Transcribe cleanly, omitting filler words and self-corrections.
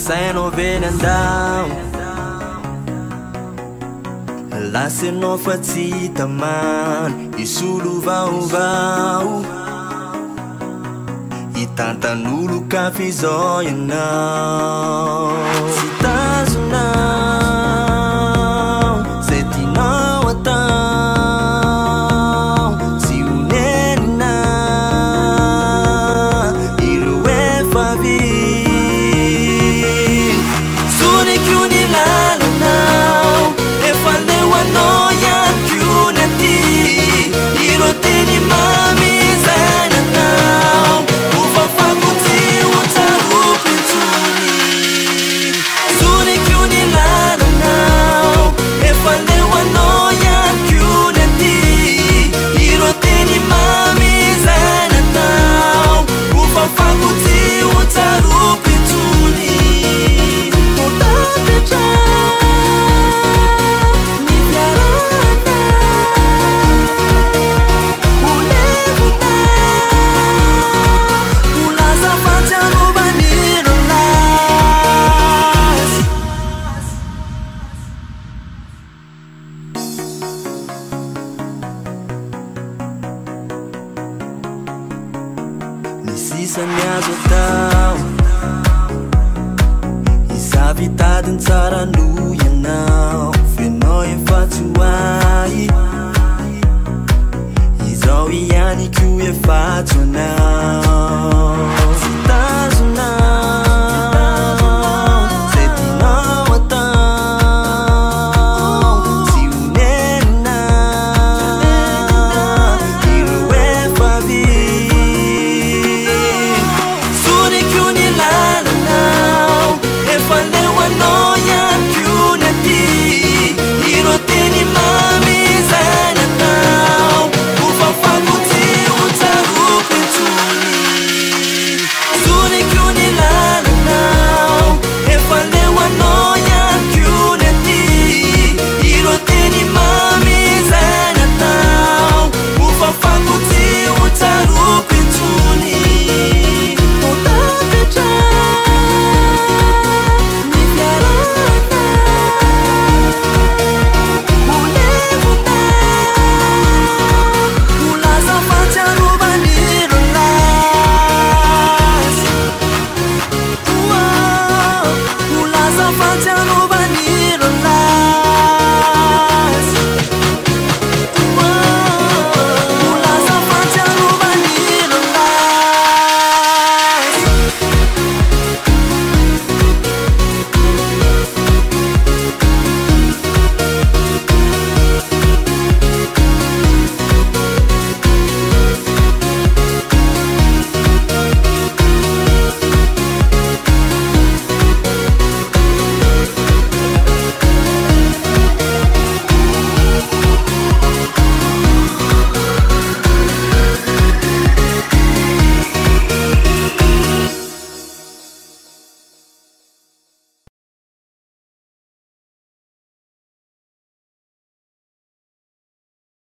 sainao venandao lasenao fa tsy hitamany isolo vaovao hitantan'olo kafe zao ianao tsy tazonao zay tianao atao tsy honenina ireo efa vily soniko ny lalanao efa leoanao ihany koa ny aty ireo teny mamizananao ufafakuti utarupi tuni soniko ny lalanao efa leoanao ihany koa ny aty ireo teny mamizananao ufafakuti utarupi tuni utapetra nisisany azo atao isavitadiny tsara no ianao fenao efa tsy hoay izao ihany ko efa tsy honao